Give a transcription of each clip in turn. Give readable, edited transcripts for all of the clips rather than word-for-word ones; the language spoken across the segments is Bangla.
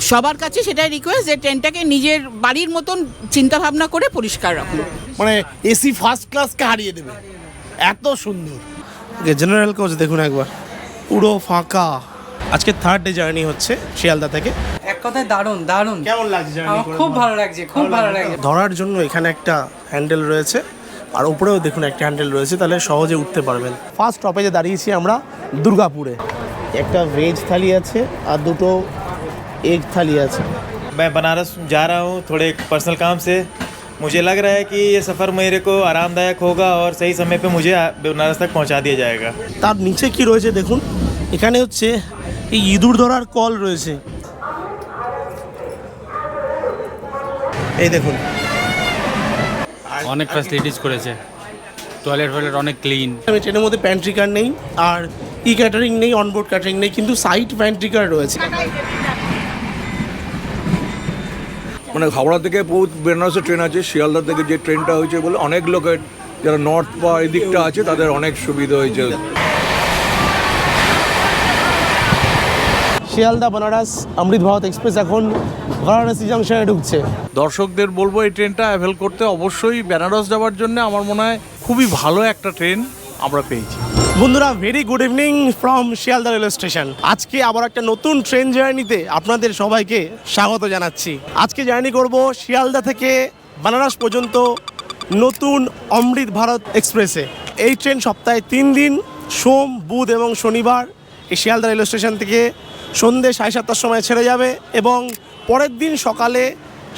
সবার কাছে সেটাই রিকোয়েস্ট যে ট্রেনটাকে নিজের বাড়ির মতন চিন্তা ভাবনা করে পরিষ্কার রাখুন। মানে এসি ফার্স্ট ক্লাসকে হারিয়ে দেবে, এত সুন্দর। জেনারেল কোচ দেখুন একবার, পুরো ফাঁকা। আজকে থার্ড ডে জার্নি হচ্ছে শিয়ালদা থেকে। এক কথায় দারুণ দারুণ। কেমন লাগছে জার্নি আমার করে? খুব ভালো লাগছে, খুব ভালো লাগছে। ধরার জন্য এখানে একটা হ্যান্ডেল রয়েছে, আর উপরেও দেখুন একটা হ্যান্ডেল রয়েছে, তাহলে সহজে উঠতে পারবেন। ফার্স্ট স্টপেজে দাঁড়িয়েছি আমরা দুর্গাপুরে। একটা ভেজ থালি আছে আর দুটো এগ থালি আছে। मैं बनारस जा रहा हूँ थोड़े पर्सनल काम से। मुझे लग रहा है कि ये सफ़र मेरे को आरामदायक होगा और सही समय पे मुझे बनारस तक पहुँचा दिया जाएगा। তার নিচে কি রয়েছে দেখুন, এখানে হচ্ছে এই ইঁদুর ধরার কল রয়েছে, এই দেখুন। অনেক ফ্যাসিলিটিস করেছে, টয়লেট ফয়লেট অনেক ক্লিন। আমি ট্রেনের মধ্যে প্যান্ট্রি কার নেই, আর ই ক্যাটারিং নেই, অনবোর্ড ক্যাটারিং নেই, কিন্তু সাইড প্যান্ট্রি কার রয়েছে। মানে হাওড়া থেকে বহুত বেনারসের ট্রেন আছে, শিয়ালদা থেকে যে ট্রেনটা হয়েছে বলে অনেক লোকের যারা নর্থ বা এদিকটা আছে তাদের অনেক সুবিধা হয়েছে। শিয়ালদা বেনারস অমৃত ভারত এক্সপ্রেস এখন বারাণসী জাংশনে ঢুকছে। দর্শকদের বলবো এই ট্রেনটা অ্যাভেল করতে। অবশ্যই বেনারস যাওয়ার জন্য আমার মনে হয় খুবই ভালো একটা ট্রেন আমরা পেয়েছি। বন্ধুরা, very good evening from Sealdah railway station. আজকে আবার একটা নতুন ট্রেন জার্নিতে আপনাদের সবাইকে স্বাগত জানাচ্ছি। আজকে জার্নি করব শিয়ালদা থেকে বেনারস পর্যন্ত নতুন অমৃত ভারত এক্সপ্রেসে। এই ট্রেন সপ্তাহে 3 দিন, সোম, বুধ এবং শনিবার এই শিয়ালদা রেলওয়ে স্টেশন থেকে সন্ধ্যে 7:30টার সময় ছেড়ে যাবে এবং পরের দিন সকালে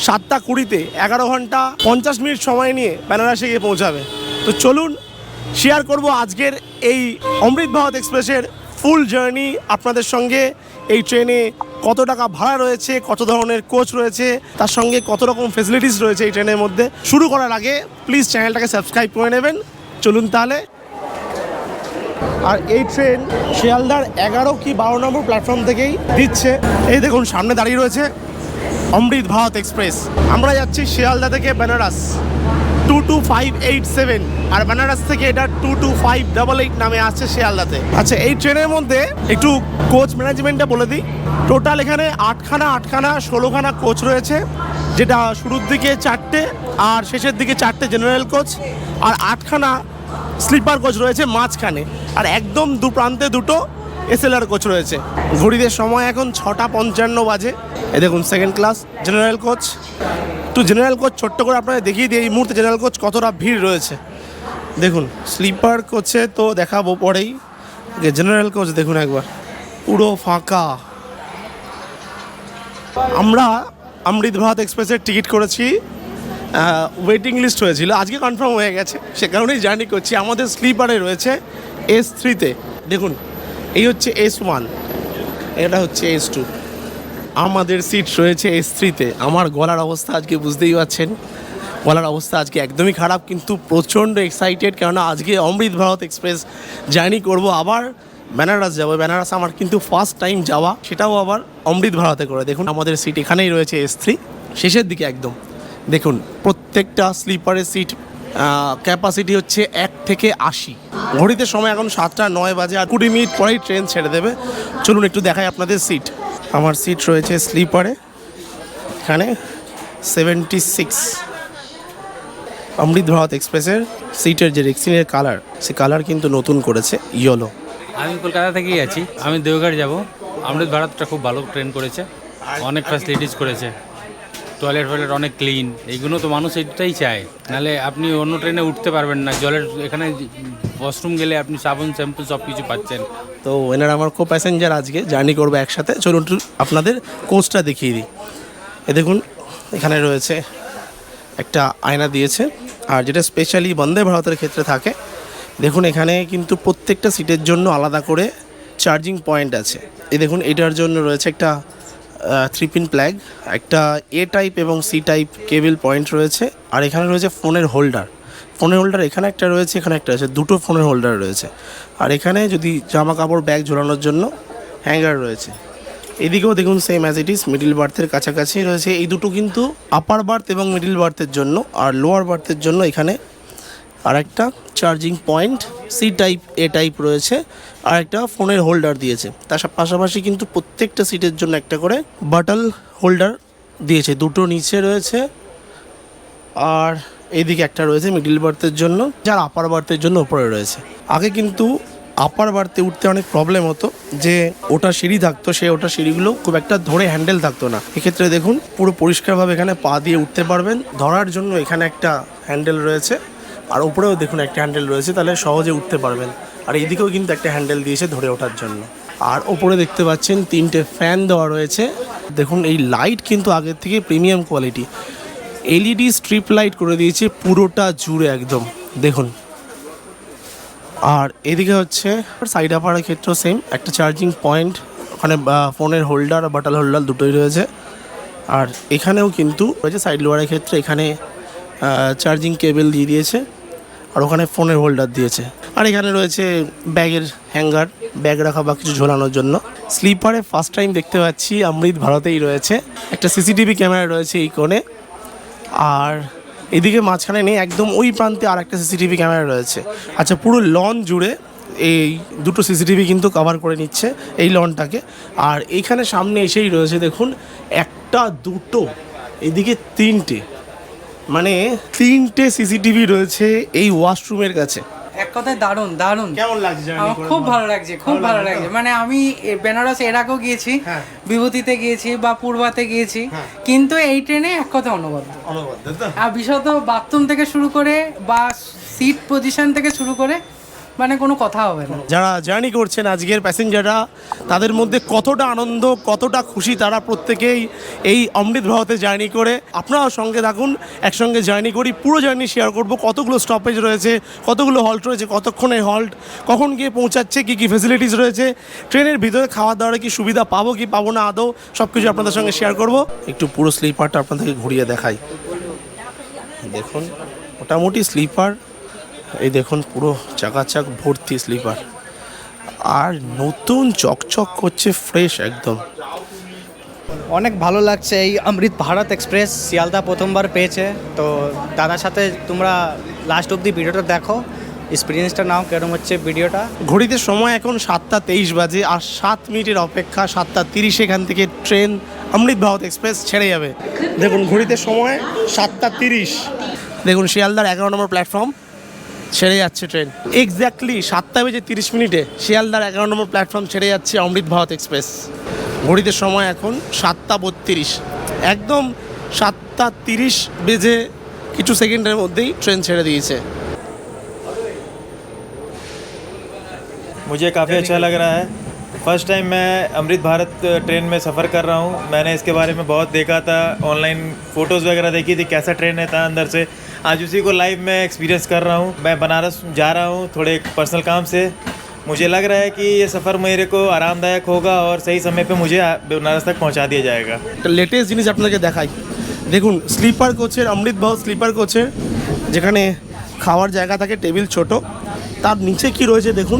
7:20-তে 11 ঘন্টা 50 মিনিট সময় নিয়ে বেনারসে গিয়ে পৌঁছাবে। তো চলুন শেয়ার করব আজকের এই অমৃত ভারত এক্সপ্রেসের ফুল জার্নি আপনাদের সঙ্গে। এই ট্রেনে কত টাকা ভাড়া রয়েছে, কত ধরনের কোচ রয়েছে, তার সঙ্গে কত রকম ফেসিলিটিস রয়েছে এই ট্রেনের মধ্যে। শুরু করার আগে প্লিজ চ্যানেলটাকে সাবস্ক্রাইব করে নেবেন। চলুন তাহলে। আর এই ট্রেন শিয়ালদার 11 কি 12 নম্বর প্ল্যাটফর্ম থেকেই দিচ্ছে। এই দেখুন সামনে দাঁড়িয়ে রয়েছে অমৃত ভারত এক্সপ্রেস। আমরা যাচ্ছি শিয়ালদা থেকে বেনারস 22587, আর বেনারস থেকে এটা 22588 নামে আসছে শিয়ালদাতে। আচ্ছা, এই ট্রেনের মধ্যে একটু কোচ ম্যানেজমেন্টটা বলে দিই। টোটাল এখানে 8খানা 16খানা কোচ রয়েছে, যেটা শুরুর দিকে 4টে আর শেষের দিকে 4টে জেনারেল কোচ, আর 8খানা স্লিপার কোচ রয়েছে মাঝখানে, আর একদম দু প্রান্তে দুটো এসএলআর কোচ রয়েছে। ঘড়িতে সময় এখন 6:55 বাজে। এই দেখুন সেকেন্ড ক্লাস জেনারেল কোচ। একটু জেনারেল কোচ ছোট্ট করে আপনাদের দেখিয়ে দিই এই মুহূর্তে জেনারেল কোচ কতটা ভিড় রয়েছে। দেখুন স্লিপার কোচে তো দেখাবো পরেই, জেনারেল কোচ দেখুন একবার, পুরো ফাঁকা। আমরা অমৃত ভারত এক্সপ্রেসের টিকিট করেছি, ওয়েটিং লিস্ট হয়েছিল, আজকে কনফার্ম হয়ে গেছে, সে কারণেই জার্নি করছি। আমাদের স্লিপারে রয়েছে S3-তে। দেখুন এই হচ্ছে S1, এটা হচ্ছে S2, আমাদের সিট রয়েছে S3-তে। আমার গলার অবস্থা আজকে বুঝতেই পারছেন, গলার অবস্থা আজকে একদমই খারাপ, কিন্তু প্রচণ্ড এক্সাইটেড, কেননা আজকে অমৃত ভারত এক্সপ্রেস জার্নি করব। আবার বেনারস যাবো। বেনারস আমার কিন্তু ফার্স্ট টাইম যাওয়া, সেটাও আবার অমৃত ভারতে করে। দেখুন আমাদের সিট এখানেই রয়েছে S3, শেষের দিকে একদম। দেখুন প্রত্যেকটা স্লিপারের সিট ক্যাপাসিটি হচ্ছে 1 থেকে 80। ঘড়িতে সময় এখন 7:09 বাজে, আর 20 মিনিট পরেই ট্রেন ছেড়ে দেবে। চলুন একটু দেখাই আপনাদের সিট। আমার সিট রয়েছে স্লিপারে, এখানে 76। অমৃত ভারত এক্সপ্রেসের সিটের যে রেক্সিনের কালার, সে কালার কিন্তু নতুন করেছে, ইয়েলো। আমি কলকাতা থেকেই আছি, আমি দেওঘর যাব। অমৃত ভারতটা খুব ভালো ট্রেন করেছে, অনেক ফ্যাসিলিটিস করেছে, টয়লেট ফয়লেট অনেক ক্লিন। এইগুলো তো মানুষ এটাই চায়, নাহলে আপনি অন্য ট্রেনে উঠতে পারবেন না। জলের এখানে ওয়াশরুম গেলে আপনি সাবান শ্যাম্পু সব কিছু পাচ্ছেন। তো এনারা আমার কো প্যাসেঞ্জার, আজকে জার্নি করবো একসাথে। চলুন একটু আপনাদের কোচটা দেখিয়ে দিই। এ দেখুন এখানে রয়েছে একটা আয়না দিয়েছে, আর যেটা স্পেশালি বন্দে ভারতের ক্ষেত্রে থাকে, দেখুন এখানে কিন্তু প্রত্যেকটা সিটের জন্য আলাদা করে চার্জিং পয়েন্ট আছে। এই দেখুন এটার জন্য রয়েছে একটা 3-পিন প্লাগ, একটা A টাইপ এবং C টাইপ কেবল পয়েন্ট রয়েছে, আর এখানে রয়েছে ফোনের হোল্ডার। এখানে একটা রয়েছে, এখানে একটা আছে, দুটো ফোনের হোল্ডার রয়েছে। আর এখানে যদি জামা কাপড় ব্যাগ ঝোলানোর জন্য হ্যাঙ্গার রয়েছে। এদিকেও দেখুন same as it is, middle বার্থের কাছাকাছি রয়েছে। এই দুটো কিন্তু আপার বার্থ এবং মিডিল বার্থের জন্য, আর লোয়ার বার্থের জন্য এখানে আর একটা charging point C type A type রয়েছে, আর একটা ফোনের হোল্ডার দিয়েছে। তার পাশাপাশি কিন্তু প্রত্যেকটা সিটের জন্য একটা করে বাটল হোল্ডার দিয়েছে, দুটো নিচে রয়েছে আর এইদিকে একটা রয়েছে মিডিল বার্থের জন্য, যার আপার বার্থের জন্য ওপরে রয়েছে। আগে কিন্তু আপার বার্থে উঠতে অনেক প্রবলেম হতো, যে ওটা সিঁড়ি থাকতো, সে ওটা সিঁড়িগুলো খুব একটা ধরে হ্যান্ডেল থাকতো না। এক্ষেত্রে দেখুন পুরো পরিষ্কারভাবে এখানে পা দিয়ে উঠতে পারবেন, ধরার জন্য এখানে একটা হ্যান্ডেল রয়েছে আর উপরেও দেখুন একটা হ্যান্ডেল রয়েছে, তাহলে সহজে উঠতে পারবেন। আর এইদিকেও কিন্তু একটা হ্যান্ডেল দিয়েছে ধরে ওঠার জন্য। আর ওপরে দেখতে পাচ্ছেন 3টে ফ্যান দেওয়া রয়েছে। দেখুন এই লাইট কিন্তু আগের থেকে premium quality, LED strip light করে দিয়েছে পুরোটা জুড়ে একদম দেখুন। আর এদিকে হচ্ছে সাইড আপারের ক্ষেত্রেও সেম, একটা চার্জিং পয়েন্ট, ওখানে ফোনের হোল্ডার আর বাটাল হোল্ডার দুটোই রয়েছে। আর এখানেও কিন্তু রয়েছে সাইড লোয়ারের ক্ষেত্রে, এখানে চার্জিং কেবল দিয়ে দিয়েছে আর ওখানে ফোনের হোল্ডার দিয়েছে। আর এখানে রয়েছে ব্যাগের হ্যাঙ্গার, ব্যাগ রাখা বা কিছু ঝোলানোর জন্য। স্লিপারে ফার্স্ট টাইম দেখতে পাচ্ছি অমৃত ভারতেই রয়েছে, একটা সিসিটিভি ক্যামেরা রয়েছে এই কোণে, আর এদিকে মাঝখানে নেই, একদম ওই প্রান্তে আর একটা সিসিটিভি ক্যামেরা রয়েছে। আচ্ছা, পুরো লন জুড়ে এই দুটো সিসিটিভি কিন্তু কভার করে নিচ্ছে এই লনটাকে। আর এইখানে সামনে এসেই রয়েছে দেখুন একটা, দুটো, এদিকে 3টে, মানে 3টে সিসিটিভি রয়েছে এই ওয়াশরুমের কাছে। এক কথায় দারুণ দারুণ। কেমন লাগছে? আমার খুব ভালো লাগছে, খুব ভালো লাগছে। মানে আমি বেনারস এর আগেও গিয়েছি, বিভূতিতে গিয়েছি বা পূর্বাতে গিয়েছি, কিন্তু এই ট্রেনে এক কথা অনবদ্য। আর বিশেষত বাথরুম থেকে শুরু করে বা সিট পজিশন থেকে শুরু করে মানে কোনো কথা হবে না। যারা জার্নি করছেন আজকের প্যাসেঞ্জাররা, তাদের মধ্যে কতটা আনন্দ, কতটা খুশি তারা প্রত্যেকেই এই অমৃত ভারতে জার্নি করে। আপনারাও সঙ্গে থাকুন, একসঙ্গে জার্নি করি, পুরো জার্নি শেয়ার করব। কতগুলো স্টপেজ রয়েছে, কতগুলো হল্ট রয়েছে, কতক্ষণে হল্ট, কখন গিয়ে পৌঁছাচ্ছে, কী কী ফেসিলিটিস রয়েছে, ট্রেনের ভিতরে খাওয়া দাওয়ার কি সুবিধা পাবো কি পাবো না আদৌ, সব কিছু আপনাদের সঙ্গে শেয়ার করব। একটু পুরো স্লিপারটা আপনাদেরকে ঘুরিয়ে দেখাই। দেখুন মোটামুটি স্লিপার, এই দেখুন পুরো চাকাচাক ভর্তি স্লিপার, আর নতুন চকচক করছে, ফ্রেশ একদম। অনেক ভালো লাগছে। এই অমৃত ভারত এক্সপ্রেস শিয়ালদা প্রথমবার পেয়েছে, তো দাদার সাথে তোমরা লাস্ট অবধি ভিডিওটা দেখো, এক্সপিরিয়েন্সটা নাও কেরম হচ্ছে ভিডিওটা। ঘড়িতে সময় এখন 7:23 বাজে, আর 7 মিনিটের অপেক্ষা। 7:30 এখান থেকে ট্রেন অমৃত ভারত এক্সপ্রেস ছেড়ে যাবে। দেখুন ঘড়িতে সময় 7:30, দেখুন শিয়ালদার 11 নম্বর প্ল্যাটফর্ম ছেড়ে যাচ্ছে ট্রেন। এক্স্যাক্টলি 7:30 শিয়ালদার 11 নম্বর প্ল্যাটফর্ম ছেড়ে যাচ্ছে অমৃত ভারত এক্সপ্রেস। ঘড়িতে সময় এখন 7:32, একদম 7:30 বেজে কিছু সেকেন্ডের মধ্যেই ট্রেন ছেড়ে দিয়েছে। मुझे काफ़ी अच्छा लग रहा है। फर्स्ट टाइम मैं अमृत भारत ट्रेन में सफ़र कर रहा हूँ। मैंने इसके बारे में बहुत देखा था, ऑनलाइन फ़ोटोज़ वगैरह देखी थी कैसा ट्रेन रहता है अंदर से। आज उसी को लाइव में एक्सपीरियंस कर रहा हूँ। मैं बनारस जा रहा हूँ थोड़े पर्सनल काम से। मुझे लग रहा है कि ये सफ़र मेरे को आरामदायक होगा और सही समय पे मुझे बनारस तक पहुँचा दिया जाएगा। একটা লেটেস্ট জিনিস আপনাকে দেখাই। দেখুন স্লিপার কোচের, অমৃত ভারত স্লিপার কোচের যেখানে খাওয়ার জায়গা থাকে, টেবিল ছোট, তার নিচে কি রয়েছে দেখুন,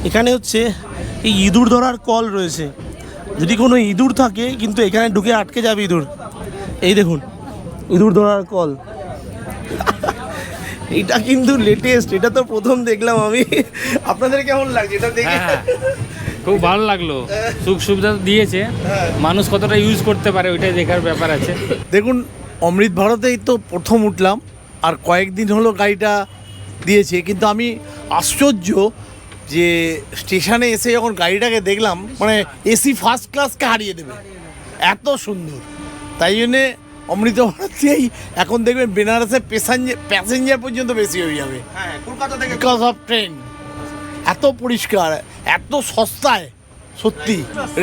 এখানে হচ্ছে এই ইঁদুর ধরার কল রয়েছে। যদি কোনো ইঁদুর থাকে কিন্তু এখানে ঢুকে আটকে যাবে ইঁদুর। এই দেখুন ইঁদুর ধরার কল, এটা কিন্তু লেটেস্ট, এটা তো প্রথম দেখলাম আমি। আপনাদের কেমন লাগছে এটা দেখে? খুব ভালো লাগলো, সুখ সুবিধা তো দিয়েছে, মানুষ কতটা ইউজ করতে পারে ওইটাই দেখার ব্যাপার আছে। দেখুন অমৃত ভারতেই তো প্রথম উঠলাম, আর কয়েকদিন হলো গাড়িটা দিয়েছে, কিন্তু আমি আশ্চর্য যে স্টেশনে এসে যখন গাড়িটাকে দেখলাম, মানে এসি ফার্স্ট ক্লাসকে হারিয়ে দেবে, এত সুন্দর। তাই জন্যে অমৃত ভারতেই এখন দেখবেন বেনারসে প্যাসেঞ্জার পর্যন্ত বেশি হয়ে যাবে। হ্যাঁ, কলকাতা থেকে বিকজ অফ ট্রেন এত পরিষ্কার, এত সস্তায়, সত্যি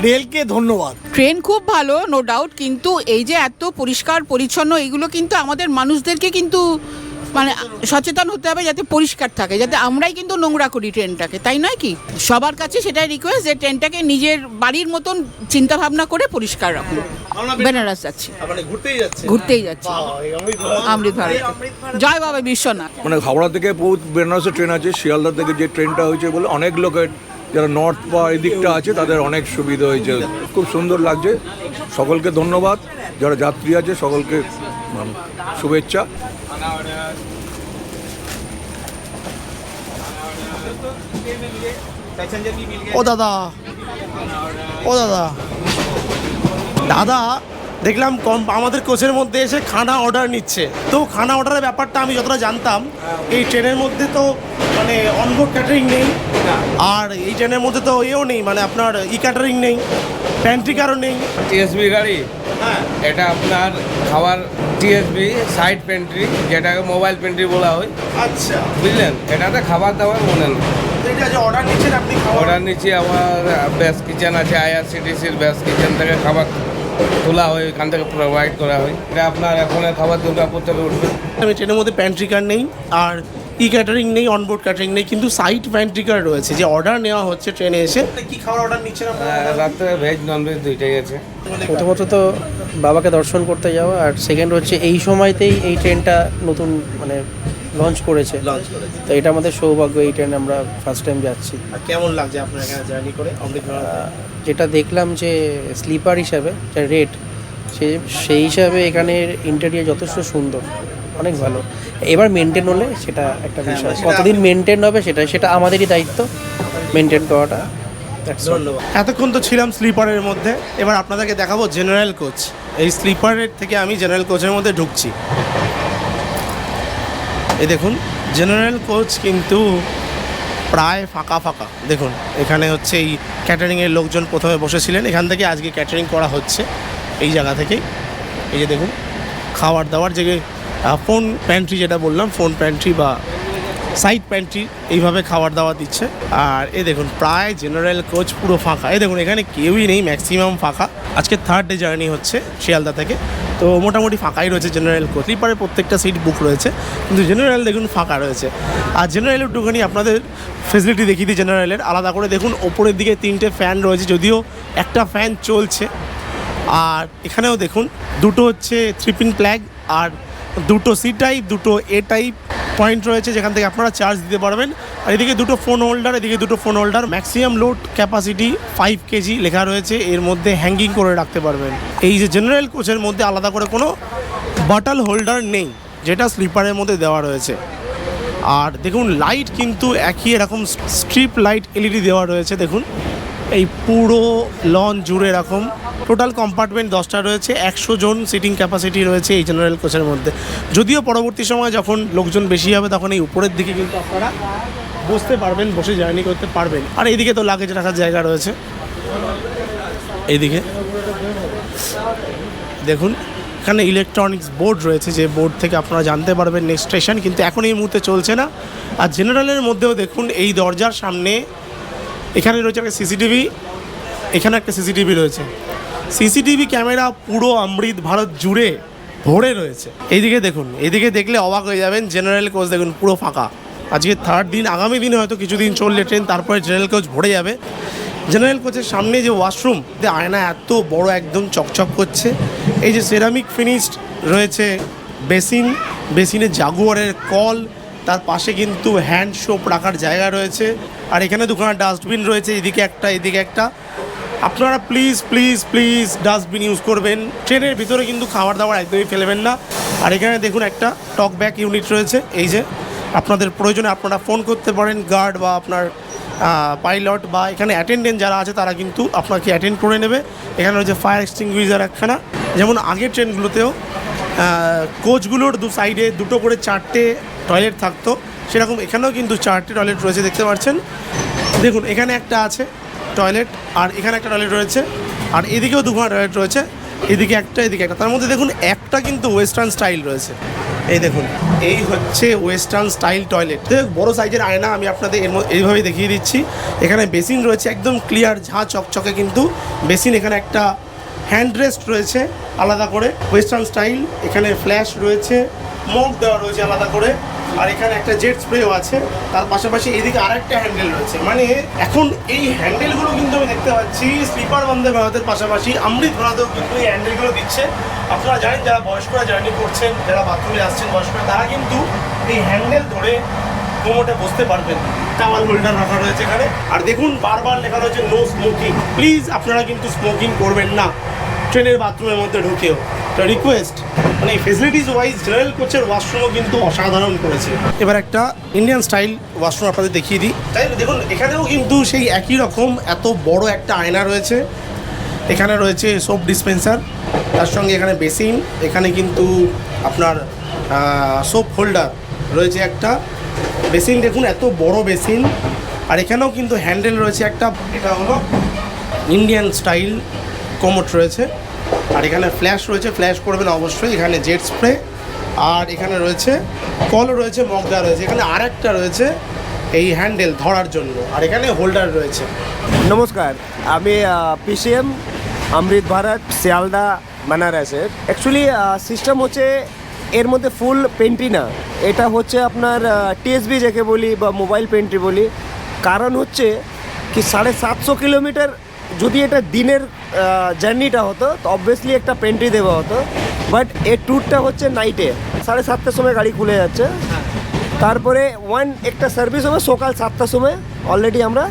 রেলকে ধন্যবাদ। ট্রেন খুব ভালো, নো ডাউট, কিন্তু এই যে এত পরিষ্কার পরিচ্ছন্ন, এইগুলো কিন্তু আমাদের মানুষদেরকে কিন্তু মানে সচেতন হতে হবে যাতে পরিষ্কার থাকে, যাতে আমরাই কিন্তু নোংরা করি ট্রেনটাকে, তাই নয় কি? সবার কাছে সেটাই রিকোয়েস্ট যে ট্রেনটাকে নিজের বাড়ির মতন চিন্তা ভাবনা করে পরিষ্কার রাখুন। বেনারস যাচ্ছি, মানে ঘুরতেই যাচ্ছে, ঘুরতেই যাচ্ছি অমৃত ভারত। জয় বাবা বিশ্বনাথ। মানে হাওড়া থেকে বহুত বেনারসের ট্রেন আছে, শিয়ালদা থেকে যে ট্রেনটা হয়েছে বলে অনেক লোকের যারা নর্থ বা এদিকটা আছে তাদের অনেক সুবিধা হয়েছে। খুব সুন্দর লাগছে, সকলকে ধন্যবাদ, যারা যাত্রী আছে সকলকে শুভেচ্ছা। ও দাদা, ও দাদা, দাদা দেখলাম কম আমাদের কোচের মধ্যে এসে খানা অর্ডার নিচ্ছে। তো খানা অর্ডারের ব্যাপারটা আমি যতটা জানতাম, এই ট্রেনের মধ্যে তো মানে অনবোর্ড ক্যাটারিং নেই, আর এই ট্রেনের মধ্যে তো এও নেই, মানে আপনার ক্যাটারিং নেই, প্যান্ট্রি কারও নেই। টিএসবি গাড়ি, হ্যাঁ, এটা আপনার খাবার টিএসবি সাইড পেন্ট্রি, যেটাকে মোবাইল পেন্ট্রি বলা হয়, আচ্ছা। বুঝলেন? এটাতে খাবার দাবার মনে না। তো এটা যে অর্ডার নিচ্ছেন আপনি খাবার, ওটার নিচে আমার বেস্ট কিচেন আছে, আইআরসিটিসির বেস্ট কিচেন থেকে খাবার তোলা হয়, এখান থেকে প্রোভাইড করা হয়। এটা আপনার এখনের খাবার দুর্গাপুর থেকে উঠবে। আমি ট্রেনের মধ্যে প্যান্ট্রি কার নেই, আর ক্যাটারিং নেই, অনবোর্ড ক্যাটারিং নেই, কিন্তু সাইড প্যান্ট্রি কার রয়েছে। যে অর্ডার নেওয়া হচ্ছে ট্রেনে এসে, কি খাবার অর্ডার নিচ্ছেন আপনারা? রাত্রে ভেজ ননভেজ দুইটাই আছে। প্রথমত তো বাবাকে দর্শন করতে যাওয়া, আর সেকেন্ড হচ্ছে এই সময়তেই এই ট্রেনটা নতুন মানে লঞ্চ করেছে, তো এটা আমাদের সৌভাগ্য, এই ট্রেন আমরা ফার্স্ট টাইম যাচ্ছি। আর কেমন লাগছে আপনার এখানে জার্নি করে অমৃত ভারত? যেটা দেখলাম যে স্লিপার হিসাবে যে রেট, সেই হিসাবে এখানের ইন্টেরিয়ার যথেষ্ট সুন্দর, অনেক ভালো। এবার মেনটেন হলে সেটা একটা বিষয়, কতদিন মেনটেন হবে সেটা আমাদেরই দায়িত্ব মেনটেন করাটা। ধন্যবাদ। এতক্ষণ তো ছিলাম স্লিপারের মধ্যে, এবার আপনাদেরকে দেখাবো জেনারেল কোচ। এই স্লিপারের থেকে আমি জেনারেল কোচের মধ্যে ঢুকছি। এই দেখুন জেনারেল কোচ কিন্তু প্রায় ফাঁকা ফাঁকা। দেখুন এখানে হচ্ছে এই ক্যাটারিংয়ের লোকজন প্রথমে বসেছিলেন, এখান থেকে আজকে ক্যাটারিং করা হচ্ছে এই জায়গা থেকেই। এই যে দেখুন খাবার দাবার যে ফোন প্যান্ট্রি, যেটা বললাম ফোন প্যান্ট্রি বা সাইড প্যান্ট্রি, এইভাবে খাবার দাবার দিচ্ছে। আর এই দেখুন প্রায় জেনারেল কোচ পুরো ফাঁকা। এই দেখুন এখানে কেউই নেই, ম্যাক্সিমাম ফাঁকা। আজকে থার্ড ডে জার্নি হচ্ছে শিয়ালদা থেকে, তো মোটামুটি ফাঁকাই রয়েছে জেনারেল কোচ। স্লিপারে প্রত্যেকটা সিট বুক রয়েছে, কিন্তু জেনারেল দেখুন ফাঁকা রয়েছে। আর জেনারেল একটুখানি আপনাদের ফেসিলিটি দেখিয়ে দিই জেনারেলের আলাদা করে। দেখুন ওপরের দিকে 3টে ফ্যান রয়েছে, যদিও একটা ফ্যান চলছে। আর এখানেও দেখুন দুটো হচ্ছে 3-পিন প্লাগ, আর দুটো সি টাইপ, দুটো এ টাইপ পয়েন্ট রয়েছে, যেখান থেকে আপনারা চার্জ দিতে পারবেন। আর এদিকে দুটো ফোন হোল্ডার, এদিকে দুটো phone holder. Maximum load capacity 5 KG লেখা রয়েছে, এর মধ্যে হ্যাঙ্গিং করে রাখতে পারবেন। এই যে জেনারেল কোচের মধ্যে আলাদা করে কোনো বটল হোল্ডার নেই, যেটা স্লিপারের মধ্যে দেওয়া রয়েছে। আর দেখুন লাইট কিন্তু একই এরকম স্ট্রিপ লাইট এলইডি দেওয়া রয়েছে। দেখুন এই পুরো লঞ্চ জুড়ে এরকম টোটাল কম্পার্টমেন্ট 10টা রয়েছে, 100 জন সিটিং ক্যাপাসিটি রয়েছে এই জেনারেল কোচের মধ্যে। যদিও পরবর্তী সময় যখন লোকজন বেশি হবে তখন এই উপরের দিকে কিন্তু আপনারা বসতে পারবেন, বসে জার্নি করতে পারবেন। আর এইদিকে তো লাগেজ রাখার জায়গা রয়েছে। এইদিকে দেখুন এখানে ইলেকট্রনিক্স বোর্ড রয়েছে, যে বোর্ড থেকে আপনারা জানতে পারবেন নেক্সট স্টেশন, কিন্তু এখন এই মুহূর্তে চলছে না। আর জেনারেলের মধ্যেও দেখুন এই দরজার সামনে এখানে রয়েছে একটা সিসিটিভি, এখানে একটা সিসিটিভি রয়েছে। সিসিটিভি ক্যামেরা পুরো অমৃত ভারত জুড়ে ভরে রয়েছে। এইদিকে দেখুন, এইদিকে দেখলে অবাক হয়ে যাবেন। জেনারেল কোচ দেখুন পুরো ফাঁকা। আজকে থার্ড দিন, আগামী দিনে হয়তো কিছুদিন চললে ট্রেন, তারপরে জেনারেল কোচ ভরে যাবে। জেনারেল কোচের সামনে যে ওয়াশরুম, আয়না এত বড়, একদম চকচক করছে। এই যে সেরামিক ফিনিশড রয়েছে বেসিন, বেসিনে জাগুয়ারের কল, তার পাশে কিন্তু হ্যান্ড সোপ রাখার জায়গা রয়েছে। আর এখানে দুখানা ডাস্টবিন রয়েছে, এদিকে একটা এদিকে একটা। আপনারা please please please dustbin use করবেন। ট্রেনের ভিতরে কিন্তু খাবার দাবার একদমই ফেলবেন না। আর এখানে দেখুন একটা টক ব্যাক ইউনিট রয়েছে, এই যে আপনাদের প্রয়োজনে আপনারা ফোন করতে পারেন। গার্ড বা আপনার পাইলট বা এখানে অ্যাটেন্ডেন্ট যারা আছে তারা কিন্তু আপনাকে অ্যাটেন্ড করে নেবে। এখানে রয়েছে ফায়ার এক্সটিংগুইজার একখানা, যেমন আগের ট্রেনগুলোতেও কোচগুলোর দু সাইডে দুটো করে 4টে টয়লেট থাকতো, সেরকম এখানেও কিন্তু 4টে টয়লেট রয়েছে, দেখতে পাচ্ছেন। দেখুন এখানে একটা আছে টয়লেট, আর এখানে একটা টয়লেট রয়েছে, আর এদিকেও দুখানা টয়লেট রয়েছে, এদিকে একটা এদিকে একটা। তার মধ্যে দেখুন একটা কিন্তু ওয়েস্টার্ন স্টাইল রয়েছে। এই দেখুন এই হচ্ছে ওয়েস্টার্ন স্টাইল টয়লেট। বড় সাইজের আয়না আমি আপনাদের এইভাবেই দেখিয়ে দিচ্ছি। এখানে বেসিন রয়েছে একদম ক্লিয়ার, ঝাঁ চকচকে কিন্তু বেসিন। এখানে একটা হ্যান্ড রেস্ট রয়েছে আলাদা করে, ওয়েস্টার্ন স্টাইল। এখানে ফ্ল্যাশ রয়েছে, মগ দেওয়া রয়েছে আলাদা করে, আর এখানে একটা জেট স্প্রেও আছে। তার পাশাপাশি এদিকে আরেকটা হ্যান্ডেল রয়েছে। মানে এখন এই হ্যান্ডেলগুলো কিন্তু আমি দেখতে পাচ্ছি স্লিপার বন্দে ভারতের পাশাপাশি অমৃত ভারতেও কিন্তু এই হ্যান্ডেলগুলো দিচ্ছে। আপনারা জানেন যারা বয়স্করা জার্নি করছেন, যারা বাথরুমে আসছেন বয়স্করা, তারা কিন্তু এই হ্যান্ডেল ধরে কোমোটে বসতে পারবেন। টাওয়াল হোল্ডার রাখা রয়েছে এখানে। আর দেখুন বারবার লেখা রয়েছে নো স্মোকিং। প্লিজ আপনারা কিন্তু স্মোকিং করবেন না ট্রেনের বাথরুমের মধ্যে ঢুকেও। তো রিকোয়েস্ট, মানে ফেসিলিটিস ওয়াইজ জেনারেল কোচের ওয়াশরুমও কিন্তু অসাধারণ করেছে। এবার একটা ইন্ডিয়ান স্টাইল ওয়াশরুম আপনাদের দেখিয়ে দিই। তাই দেখুন এখানেও কিন্তু সেই একই রকম এত বড় একটা আয়না রয়েছে। এখানে রয়েছে সোপ ডিসপেন্সার, তার সঙ্গে এখানে বেসিন, এখানে কিন্তু আপনার সোপ হোল্ডার রয়েছে একটা। বেসিন দেখুন, এত বড় বেসিন। আর এখানেও কিন্তু হ্যান্ডেল রয়েছে একটা, এটা হলো ইন্ডিয়ান স্টাইল কোমোট রয়েছে। আর এখানে ফ্ল্যাশ রয়েছে, ফ্ল্যাশ করবেন অবশ্যই। এখানে জেট স্প্রে, আর এখানে রয়েছে কল রয়েছে, মগদা রয়েছে। এখানে আরেকটা রয়েছে এই হ্যান্ডেল ধরার জন্য, আর এখানে হোল্ডার রয়েছে। নমস্কার, আমি পিসিএম অমৃত ভারত শিয়ালদা বানারসের। অ্যাকচুয়ালি সিস্টেম হচ্ছে এর মধ্যে ফুল পেন্ট্রি না, এটা হচ্ছে আপনার টিএসবি যাকে বলি বা মোবাইল পেন্ট্রি বলি। কারণ হচ্ছে কি 750 কিলোমিটার যদি এটা দিনের জার্নিটা হতো তো অবভিয়াসলি একটা পেন্ট্রি দেওয়া হতো, বাট এই ট্যুরটা হচ্ছে নাইটে 7:30টার সময় গাড়ি খুলে যাচ্ছে। তারপরে একটা সার্ভিস হবে সকাল 7টার সময়, অলরেডি আমরা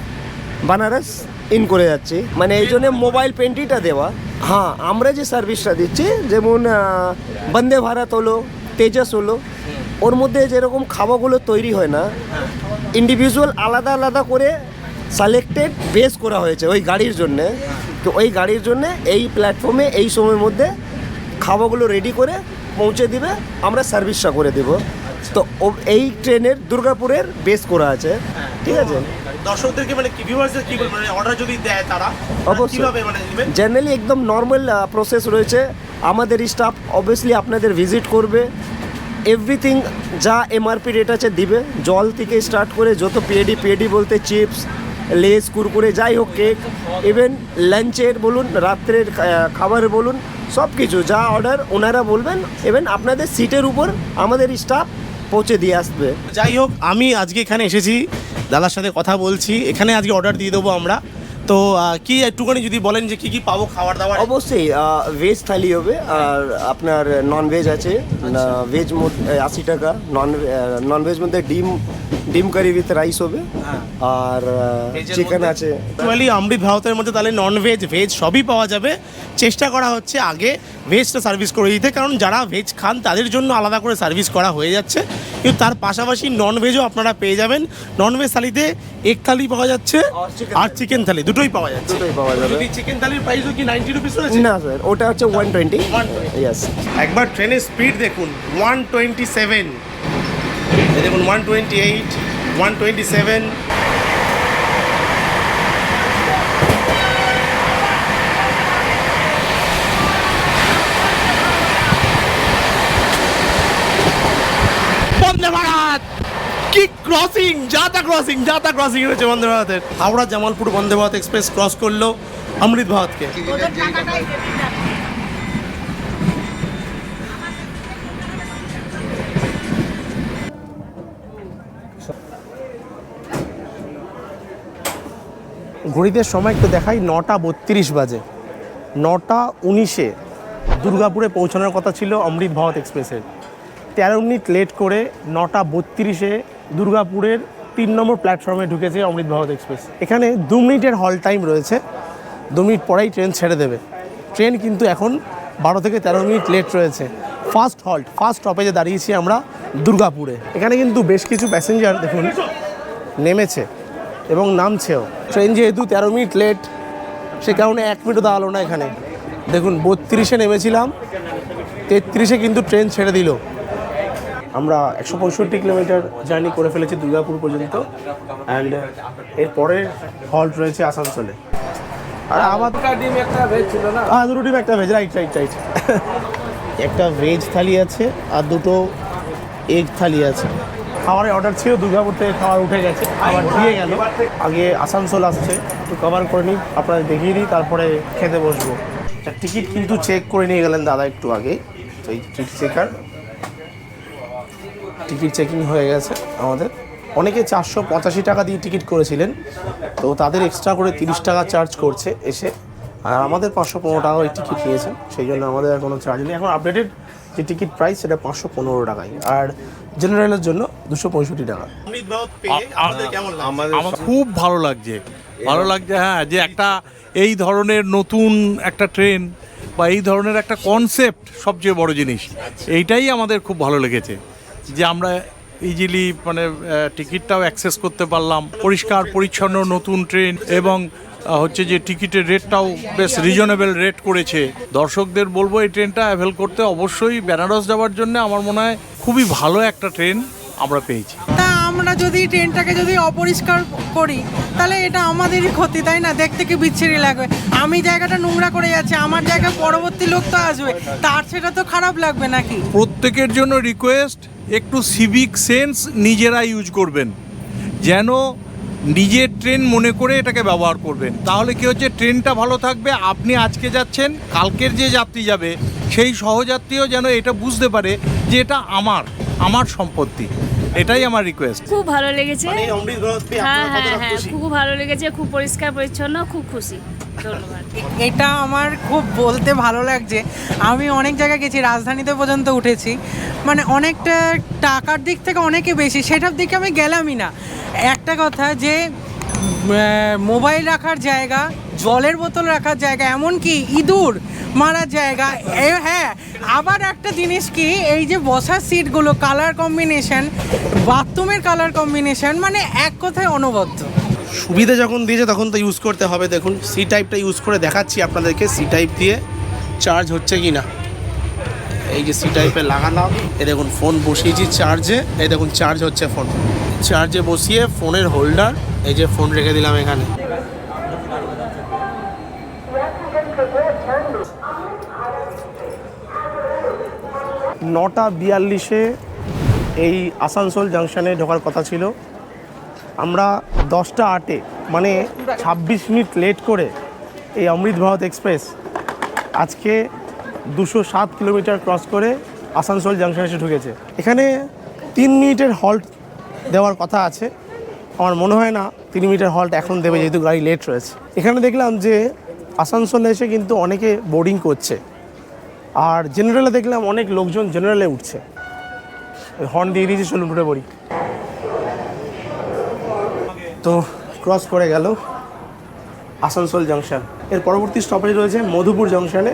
বানারস ইন করে যাচ্ছি, মানে এই জন্য মোবাইল পেন্ট্রিটা দেওয়া। হ্যাঁ, আমরা যে সার্ভিসটা দিচ্ছি যেমন বন্দে ভারত হলো, তেজাস হলো, ওর মধ্যে যেরকম খাবারগুলো তৈরি হয় না, ইন্ডিভিজুয়াল আলাদা আলাদা করে সিলেক্টেড বেস করা হয়েছে ওই গাড়ির জন্যে। তো ওই গাড়ির জন্যে এই প্ল্যাটফর্মে এই সময়ের মধ্যে খাবারগুলো রেডি করে পৌঁছে দিবে, আমরা সার্ভিসটা করে দেব। তো এই ট্রেনের দুর্গাপুরের বেস করা আছে, ঠিক আছে। দর্শকদেরকে মানে কি ভিউয়ার্সদের কি বলবেন, মানে অর্ডার যদি দেয় তারা অবশ্যই কিভাবে মানে নেবেন? জেনারেলি একদম নর্মাল প্রসেস রয়েছে। আমাদের স্টাফ অবভিয়াসলি আপনাদের ভিজিট করবে, এভরিথিং যা এমআরপি রেট আছে দিবে, জল থেকে স্টার্ট করে যত পিএডি বলতে চিপস, লেস, কুরকুরে, যাই হোক, কেক, ইভেন লাঞ্চের বলুন, রাত্রের খাবার বলুন, সব কিছু যা অর্ডার ওনারা বলবেন, ইভেন আপনাদের সিটের উপর আমাদের স্টাফ পৌঁছে দিয়ে আসবে। যাই হোক, আমি আজকে এখানে এসেছি, দাদার সাথে কথা বলছি, এখানে আজকে অর্ডার দিয়ে দেবো আমরা। তো কি একটুখানি যদি বলেন যে কি পাবো খাবার দাবার? অবশ্যই ভেজ থালি হবে, আর আপনার নন ভেজ আছে। ভেজ 80 টাকা, নন ভেজ মধ্যে ডিম কারি উইথ রাইস হবে, আর চিকেন আছে। অ্যাকচুয়ালি অমৃত ভারতের মধ্যে তাহলে নন ভেজ ভেজ সবই পাওয়া যাবে। চেষ্টা করা হচ্ছে আগে ভেজটা সার্ভিস করে দিতে, কারণ যারা ভেজ খান তাদের জন্য আলাদা করে সার্ভিস করা হয়ে যাচ্ছে, কিন্তু তার পাশাপাশি নন ভেজও আপনারা পেয়ে যাবেন। নন ভেজ থালিতে এগ থালি পাওয়া যাচ্ছে আর চিকেন থালি দুটোই পাওয়া যাচ্ছে। যদি চিকেন থালির প্রাইসও কি 90 রুপিস রয়েছে? না স্যার, ওটা হচ্ছে 120। ইয়েস। একবার ট্রেনের স্পিড দেখুন, 127, এই দেখুন 128, 127। বন্দে ভারত কি ক্রসিং, যাতা ক্রসিং হয়েছে বন্দে ভারতের। হাওড়া জামালপুর বন্দে ভারত এক্সপ্রেস ক্রস করলো অমৃত ভারতকে। ঘড়িতে সময় একটু দেখাই, 9:32 বাজে। 9:19-এ দুর্গাপুরে পৌঁছানোর কথা ছিল অমৃত ভারত এক্সপ্রেসের। 13 মিনিট লেট করে 9:32-এ দুর্গাপুরের 3 নম্বর প্ল্যাটফর্মে ঢুকেছে অমৃত ভারত এক্সপ্রেস। এখানে 2 মিনিটের হল টাইম রয়েছে, 2 মিনিট পরেই ট্রেন ছেড়ে দেবে। ট্রেন কিন্তু এখন 12 থেকে 13 মিনিট লেট রয়েছে। ফার্স্ট স্টপেজে দাঁড়িয়েছি আমরা দুর্গাপুরে। এখানে কিন্তু বেশ কিছু প্যাসেঞ্জার দেখুন নেমেছে এবং নামছেও। ট্রেন যেহেতু 13 মিনিট লেট, সে কারণে 1 মিনিটও দাঁড়ালো না এখানে। দেখুন 32-এ নেমেছিলাম, 33-এ কিন্তু ট্রেন ছেড়ে দিল। আমরা 165 কিলোমিটার জার্নি করে ফেলেছি দুর্গাপুর পর্যন্ত, অ্যান্ড এরপরে হল্ট রয়েছে আসানসোলে। আর আমার ডিম একটা ভেজ ছিল না? দুটো ডিম একটা ভেজ, রাইট। একটা ভেজ থালি আছে আর দুটো এগ থালি আছে। খাবারের অর্ডার ছিল, দুর্গাপুর থেকে খাবার উঠে গেছে, খাবার দিয়ে গেল। আগে আসানসোল আসছে, একটু কভার করে নিই, আপনাদের দেখিয়ে দিই, তারপরে খেতে বসবো। টিকিট কিন্তু চেক করে নিয়ে গেলেন দাদা একটু আগে। তো এই টিকিট চেকিং হয়ে গেছে আমাদের। অনেকে 485 টাকা দিয়ে টিকিট করেছিলেন, তো তাদের এক্সট্রা করে 30 টাকা চার্জ করছে এসে, আর আমাদের 515 টাকা ওই টিকিট নিয়েছেন, সেই জন্য আমাদের আর কোনো চার্জ নেই। এখন আপডেটেড যে টিকিট প্রাইস সেটা 515 টাকায়, আর জেনারেলের জন্য 265 টাকা। আমার খুব ভালো লাগছে, হ্যাঁ, যে একটা এই ধরনের নতুন একটা ট্রেন বা এই ধরনের একটা কনসেপ্ট সবচেয়ে বড় জিনিস। এইটাই আমাদের খুব ভালো লেগেছে যে আমরা ইজিলি মানে টিকিটটাও অ্যাক্সেস করতে পারলাম, পরিষ্কার পরিচ্ছন্ন নতুন ট্রেন, এবং হচ্ছে যে টিকিটের রেটটাও বেশ রিজনেবল রেট করেছে। দর্শকদের বলবো এই ট্রেনটা অ্যাভেল করতে, অবশ্যই বেনারস যাওয়ার জন্য আমার মনে হয় খুবই ভালো একটা ট্রেন আমরা পেয়েছি। তা আমরা যদি ট্রেনটাকে যদি অপরিষ্কার করি তাহলে এটা আমাদেরই ক্ষতি, তাই না? দেখতে কি বিচ্ছিরি লাগবে। আমি জায়গাটা নোংরা করে যাচ্ছি, আমার জায়গায় পরবর্তী লোক তো আসবে, তার সেটা তো খারাপ লাগবে নাকি? প্রত্যেকের জন্য রিকোয়েস্ট, একটু সিভিক সেন্স নিজেরা ইউজ করবেন, যেন নিজের ট্রেন মনে করে এটাকে ব্যবহার করবেন। তাহলে কি হচ্ছে, ট্রেনটা ভালো থাকবে, আপনি আজকে যাচ্ছেন, কালকের যে যাত্রী যাবে সেই সহযাত্রীও যেন এটা বুঝতে পারে যে এটা আমার সম্পত্তি। এটাই আমার রিকোয়েস্ট। খুব ভালো লেগেছে। মানে এই অমৃত ভারত পেয়ে হ্যাঁ আপনারা হ্যাঁ কতটা হ্যাঁ, খুশি? খুব ভালো লেগেছে, খুব পরিষ্কার পরিচ্ছন্ন, খুব খুশি। ধন্যবাদ। এটা আমার খুব বলতে ভালো লাগছে। আমি অনেক জায়গায় গেছি, রাজধানীতে পর্যন্ত উঠেছি, মানে অনেকটা টাকার দিক থেকে অনেকে বেশি, সেটার দিকে আমি গেলামই না। একটা কথা যে মোবাইল রাখার জায়গা, জলের বোতল রাখার জায়গা, এমনকি ইঁদুর মারার জায়গা। হ্যাঁ, আবার একটা জিনিস কি, এই যে বসার সিটগুলো কালার কম্বিনেশন, বাথরুমের কালার কম্বিনেশন, মানে এক কথায় অনবদ্য। সুবিধা যখন দিয়েছে তখন তো ইউজ করতে হবে। দেখুন সি টাইপটা ইউজ করে দেখাচ্ছি আপনাদেরকে, সি টাইপ দিয়ে চার্জ হচ্ছে কি না। এই যে সি টাইপে লাগালাম, এই দেখুন ফোন বসিয়েছি চার্জে, এই দেখুন চার্জ হচ্ছে ফোন। চার্জে বসিয়ে ফোনের হোল্ডার, এই যে ফোন রেখে দিলাম এখানে। নটা 42-এ এই আসানসোল জাংশনে ঢোকার কথা ছিল। আমরা 10টা 8-এ মানে 26 মিনিট লেট করে এই অমৃত ভারত এক্সপ্রেস আজকে 207 কিলোমিটার ক্রস করে আসানসোল জাংশনে এসে ঢুকেছে। এখানে 3 মিনিটের হল্ট দেওয়ার কথা আছে। আমার মনে হয় না 3 মিনিটের হল্ট এখন দেবে, যেহেতু গাড়ি লেট রয়েছে। এখানে দেখলাম যে আসানসোলে এসে কিন্তু অনেকে বোর্ডিং করছে, আর জেনারেলে দেখলাম অনেক লোকজন জেনারেলে উঠছে। হর্ন দিয়ে দিয়েছে, চলুন উঠে পড়ি। তো ক্রস করে গেল আসানসোল জাংশন। এর পরবর্তী স্টপেজ রয়েছে মধুপুর জাংশনে,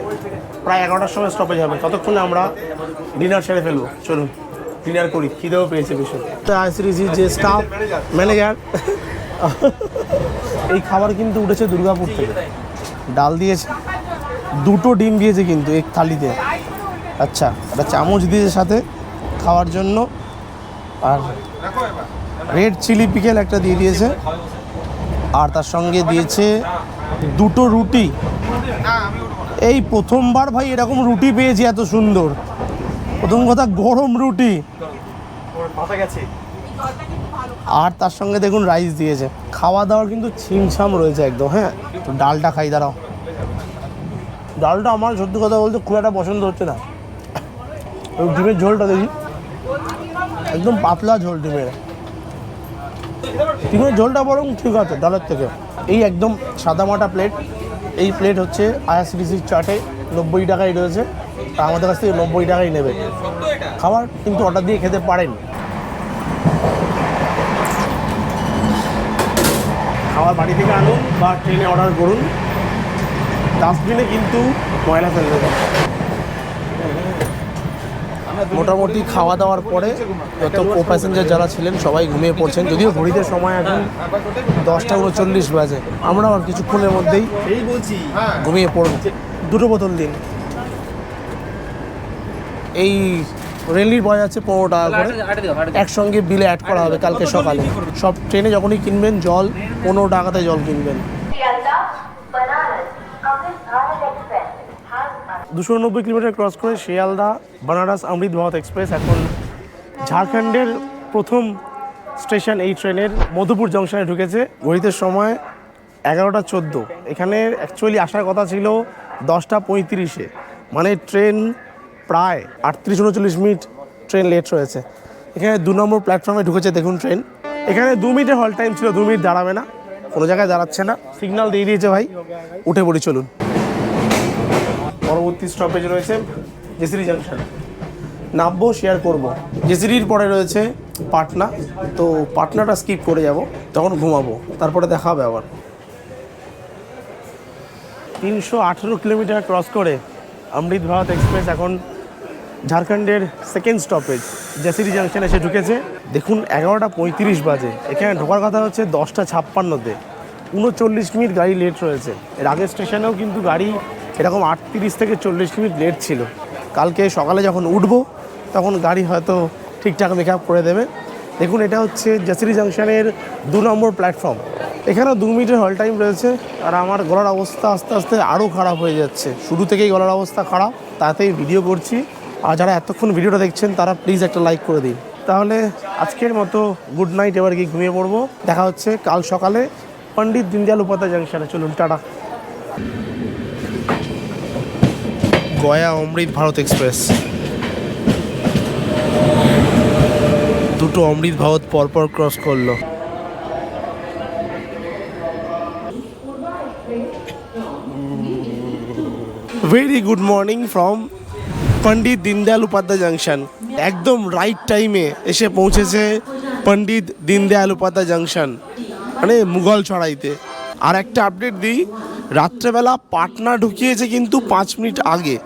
প্রায় 11টার সময় স্টপেজ হবে। ততক্ষণে আমরা ডিনার সেরে ফেলবো, চলুন ডিনার করি, খিদেও পেয়েছে ভীষণ। আইসিডিসির যে স্টাফ ম্যানেজার, এই খাবার কিন্তু উঠেছে দুর্গাপুর থেকে। ডাল দিয়েছে, 2টো ডিম দিয়েছে কিন্তু এক থালিতে। আচ্ছা, একটা চামচ দিয়েছে সাথে খাওয়ার জন্য, আর রেড চিলি পিকেল একটা দিয়ে দিয়েছে, আর তার সঙ্গে দিয়েছে 2টো রুটি। এই প্রথমবার ভাই এরকম রুটি পেয়েছি এত সুন্দর। প্রথম কথা গরম রুটি, আর তার সঙ্গে দেখুন রাইস দিয়েছে। খাওয়া দাওয়ার কিন্তু ছিমছাম রয়েছে একদম। হ্যাঁ, তো ডালটা খাই, দাঁড়াও। ডালটা আমার সত্যি কথা বলতে খুব একটা পছন্দ হচ্ছে না। ওই ডিমের ঝোলটা দেখি, একদম পাতলা ঝোল ডিমের। ডিমের ঝোলটা বরং ঠিক আছে ডালের থেকে। এই একদম সাদামাটা প্লেট। এই প্লেট হচ্ছে আইআরসিটিসির চার্টে 90 টাকায় রয়েছে, তা আমাদের কাছ থেকে 90 টাকাই নেবে। খাবার কিন্তু অর্ডার দিয়ে খেতে পারেন। খাবার বাড়ি থেকে আনুন বা ট্রেনে অর্ডার করুন, ডাস্টবিনে কিন্তু ময়লা ফেলে দেবেন। মোটামুটি খাওয়া দাওয়ার পরে যত কো প্যাসেঞ্জার যারা ছিলেন সবাই ঘুমিয়ে পড়ছেন, যদিও ঘড়িতে সময় এখন 10টা 39 বাজে। আমরাও আর কিছুক্ষণের মধ্যেই ঘুমিয়ে পড়ব। 2টো বোতল দিন। এই রেলির পাওয়া যাচ্ছে 15 টাকা করে, একসঙ্গে বিলে অ্যাড করা হবে কালকে সকালে। সব ট্রেনে যখনই কিনবেন জল 15 টাকাতে জল কিনবেন। 290 কিলোমিটার ক্রস করে শিয়ালদা বানারস অমৃত ভারত এক্সপ্রেস এখন ঝাড়খণ্ডের প্রথম স্টেশন এই ট্রেনের মধুপুর জংশনে ঢুকেছে। ঘড়িতে সময় 11টা 14। এখানে অ্যাকচুয়ালি আসার কথা ছিল 10টা 35-এ, মানে ট্রেন প্রায় 38-39 মিনিট ট্রেন লেট রয়েছে। এখানে 2 নম্বর প্ল্যাটফর্মে ঢুকেছে দেখুন ট্রেন। এখানে 2 মিনিটের হল টাইম ছিল, 2 মিনিট দাঁড়াবে না, কোনো জায়গায় দাঁড়াচ্ছে না। সিগন্যাল দিয়ে দিয়েছে ভাই, উঠে পড়ি চলুন। পরবর্তী স্টপেজ রয়েছে জেসিরি জাংশন। নামবো, শেয়ার করব। জেসিরির পরে রয়েছে পাটনা, তো পাটনাটা স্কিপ করে যাব, তখন ঘুমাবো, তারপরে দেখা হবে আবার। 318 কিলোমিটার ক্রস করে অমৃত ভারত এক্সপ্রেস এখন ঝাড়খণ্ডের সেকেন্ড স্টপেজ জেসিরি জাংশন এসে ঢুকেছে। দেখুন 11টা 35 বাজে। এখানে ঢোকার কথা হচ্ছে 10টা 56-তে, 39 মিনিট গাড়ি লেট রয়েছে। এর আগের স্টেশনেও কিন্তু গাড়ি এরকম 38 থেকে 40 মিনিট লেট ছিল। কালকে সকালে যখন উঠবো তখন গাড়ি হয়তো ঠিকঠাক মেকআপ করে দেবে। দেখুন, এটা হচ্ছে জাসিরি জাংশনের 2 নম্বর প্ল্যাটফর্ম। এখানেও 2 মিনিটের হল টাইম রয়েছে। আর আমার গলার অবস্থা আস্তে আস্তে আরও খারাপ হয়ে যাচ্ছে। শুরু থেকেই গলার অবস্থা খারাপ, তাতেই ভিডিও করছি। আর যারা এতক্ষণ ভিডিওটা দেখছেন তারা প্লিজ একটা লাইক করে দিন। তাহলে আজকের মতো গুড নাইট, এবার গিয়ে ঘুমিয়ে পড়বো। দেখা হচ্ছে কাল সকালে পণ্ডিত দীনদয়াল উপাধ্যায় জাংশনে। চলুন, টাটা। গয়া অমৃত ভারত এক্সপ্রেস, দুটো অমৃত ভারত পরপর ক্রস করলো। Very good morning from Pandit Deendayal Upadhyay junction. একদম রাইট টাইমে এসে পৌঁছেছে পণ্ডিত দীনদয়াল উপাধ্যায় জাংশন, মানে মুঘল ছড়াইতে। আর একটা আপডেট দিই, রাত্রেবেলা পাটনা ঢুকিয়েছে কিন্তু 5 মিনিট আগে।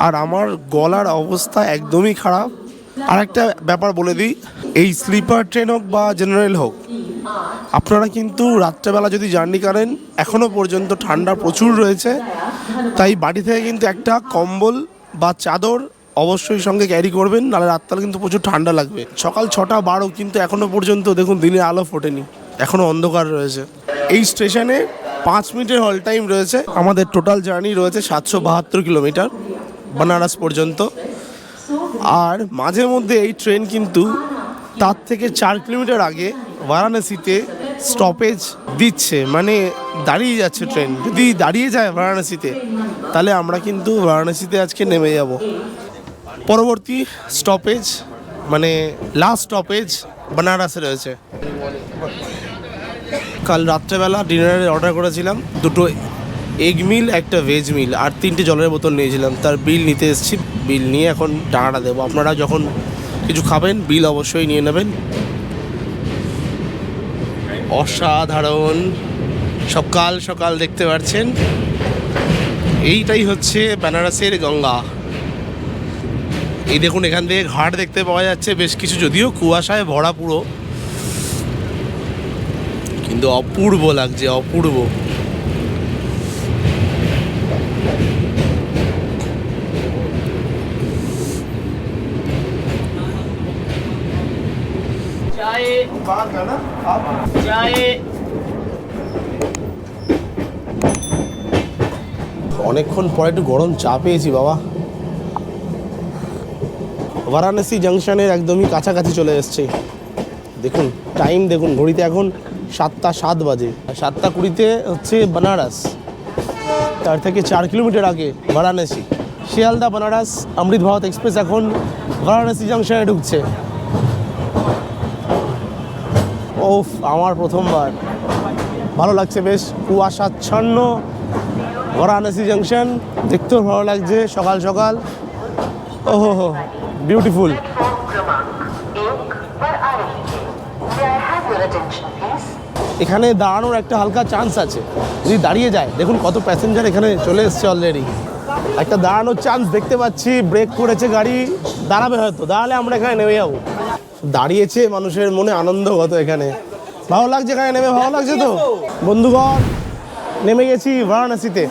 আর আমার গলার অবস্থা একদমই খারাপ। আর একটা ব্যাপার বলে দিই, এই স্লিপার ট্রেন হোক বা জেনারেল হোক, আপনারা কিন্তু রাত্রেবেলা যদি জার্নি করেন, এখনও পর্যন্ত ঠান্ডা প্রচুর রয়েছে। তাই বাড়ি থেকে কিন্তু একটা কম্বল বা চাদর অবশ্যই সঙ্গে ক্যারি করবেন, নাহলে রাত্রে কিন্তু প্রচুর ঠান্ডা লাগবে। সকাল 6:12 কিন্তু এখনও পর্যন্ত দেখুন দিনের আলো ফোটেনি, এখনও অন্ধকার রয়েছে। এই স্টেশনে 5 মিনিটের হল টাইম রয়েছে। আমাদের টোটাল জার্নি রয়েছে 772 কিলোমিটার বানারস পর্যন্ত। আর মাঝে মধ্যে এই ট্রেন কিন্তু তার থেকে 4 কিলোমিটার আগে বারাণসীতে স্টপেজ দিচ্ছে, মানে দাঁড়িয়ে যাচ্ছে ট্রেন। যদি দাঁড়িয়ে যায় বারাণসীতে, তাহলে আমরা কিন্তু বারাণসীতে আজকে নেমে যাব। পরবর্তী স্টপেজ মানে লাস্ট স্টপেজ বানারসে রয়েছে। কাল রাত্রেবেলা ডিনারে অর্ডার করেছিলাম 2টো এগ মিল, একটা ভেজ মিল, আর 3টে জলের বোতল নিয়েছিলাম। তার বিল নিতে এসেছি, বিল নিয়ে এখন টাকাটা দেবো। আপনারা যখন কিছু খাবেন বিল অবশ্যই নিয়ে নেবেন। অসাধারণ সকাল সকাল দেখতে পাচ্ছেন, এইটাই হচ্ছে বেনারসের গঙ্গা। এই দেখুন, এখান থেকে ঘাট দেখতে পাওয়া যাচ্ছে বেশ কিছু, যদিও কুয়াশায় ভরা পুরো, কিন্তু অপূর্ব লাগছে, অপূর্ব। অনেকক্ষণ পরে একটু গরম চা পেয়েছি বাবা। বারাণসী জাংশনের একদমই কাছাকাছি চলে এসেছি। দেখুন টাইম, দেখুন ঘড়িতে এখন 7:07 বাজে। 7:20 হচ্ছে বানারস, তার থেকে 4 কিলোমিটার আগে বারাণসী। শিয়ালদা বানারস অমৃত ভারত এক্সপ্রেস এখন বারাণসী জাংশনে ঢুকছে। ওফ, আমার প্রথমবার, ভালো লাগছে বেশ। কুয়াশাচ্ছন্ন বারাণসী জাংশন, দেখতেও ভালো লাগছে সকাল সকাল। ওহো হো, বিউটিফুল। এখানে দাঁড়ানোর একটা হালকা চান্স আছে, যদি দাঁড়িয়ে যায়। দেখুন কত প্যাসেঞ্জার এখানে চলে এসছে অলরেডি। একটা দাঁড়ানোর চান্স দেখতে পাচ্ছি, ব্রেক করেছে গাড়ি, দাঁড়াবে হয়তো। দাঁড়ালে আমরা এখানে নেমে যাবো। দাঁড়িয়েছে, মানুষের মনে আনন্দ কত এখানে। ভালো লাগছে এখানে নেমে, ভালো লাগছে তো বন্ধুগণ। নেমে গেছি বারাণসীতে।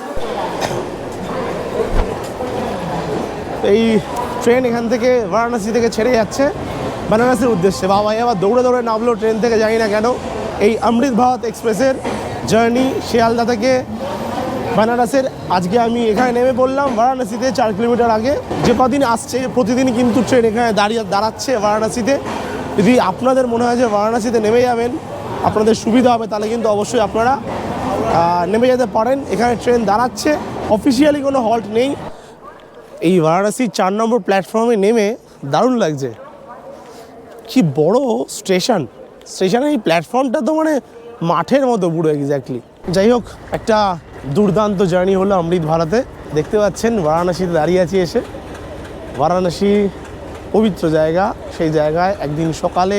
এই ট্রেন এখান থেকে বারাণসী থেকে ছেড়ে যাচ্ছে বেনারসের উদ্দেশ্যে। বাবা আবার দৌড়ে দৌড়ে নামলো ট্রেন থেকে, জানি না কেন। এই অমৃত ভারত এক্সপ্রেসের জার্নি শিয়ালদা থেকে বেনারসের। আজকে আমি এখানে নেমে পড়লাম বারাণসীতে 4 কিলোমিটার আগে। যে কদিন আসছে প্রতিদিন কিন্তু ট্রেন এখানে দাঁড়াচ্ছে বারাণসীতে। যদি আপনাদের মনে হয় যে বারাণসীতে নেমে যাবেন, আপনাদের সুবিধা হবে, তাহলে কিন্তু অবশ্যই আপনারা নেমে যেতে পারেন। এখানে ট্রেন দাঁড়াচ্ছে, অফিসিয়ালি কোনো হল্ট নেই। এই বারাণসীর 4 নম্বর প্ল্যাটফর্মে নেমে দারুণ লাগছে। কি বড় স্টেশন, স্টেশনের এই প্ল্যাটফর্মটা তো মানে মাঠের মতো পুরো এক্স্যাক্টলি। যাই হোক, একটা দুর্দান্ত জার্নি হলো অমৃত ভারতে। দেখতে পাচ্ছেন বারাণসীতে দাঁড়িয়ে আছি এসে। বারাণসী পবিত্র জায়গা, সেই জায়গায় একদিন সকালে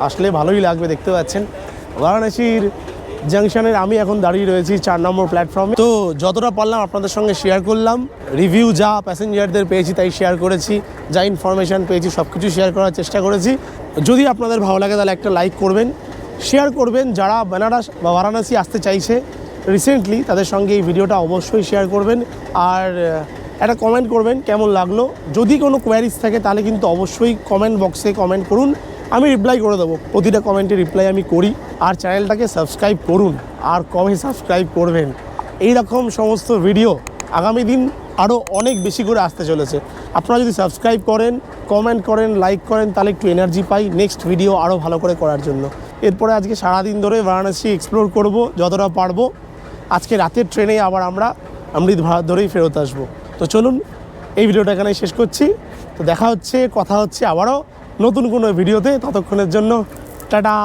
আসলে ভালোই লাগবে। দেখতে পাচ্ছেন বারাণসীর জাংশনের আমি এখন দাঁড়িয়ে রয়েছি 4 নম্বর প্ল্যাটফর্মে। তো যতটা পারলাম আপনাদের সঙ্গে শেয়ার করলাম। রিভিউ যা প্যাসেঞ্জারদের পেয়েছি তাই শেয়ার করেছি, যা ইনফরমেশান পেয়েছি সব কিছু শেয়ার করার চেষ্টা করেছি। যদি আপনাদের ভালো লাগে তাহলে একটা লাইক করবেন, শেয়ার করবেন। যারা বেনারস বা বারাণসী আসতে চাইছে রিসেন্টলি তাদের সঙ্গে এই ভিডিওটা অবশ্যই শেয়ার করবেন আর একটা কমেন্ট করবেন কেমন লাগলো। যদি কোনো কোয়ারিজ থাকে তাহলে কিন্তু অবশ্যই কমেন্ট বক্সে কমেন্ট করুন, আমি রিপ্লাই করে দেবো। প্রতিটা কমেন্টে রিপ্লাই আমি করি। আর চ্যানেলটাকে সাবস্ক্রাইব করুন। আর কবে সাবস্ক্রাইব করবেন? এই রকম সমস্ত ভিডিও আগামী দিন আরও অনেক বেশি করে আসতে চলেছে। আপনারা যদি সাবস্ক্রাইব করেন, কমেন্ট করেন, লাইক করেন, তাহলে একটু এনার্জি পাই নেক্সট ভিডিও আরও ভালো করে করার জন্য। এরপরে আজকে সারাদিন ধরে বারাণসী এক্সপ্লোর করব যতটা পারবো। আজকে রাতের ট্রেনে আবার আমরা অমৃত ভারত ধরেই ফেরত আসবো। তো চলুন এই ভিডিওটা এখানে শেষ করছি। তো দেখা হচ্ছে, কথা হচ্ছে আবারও নতুন কোনো ভিডিওতে। ততক্ষণের জন্য টাটা।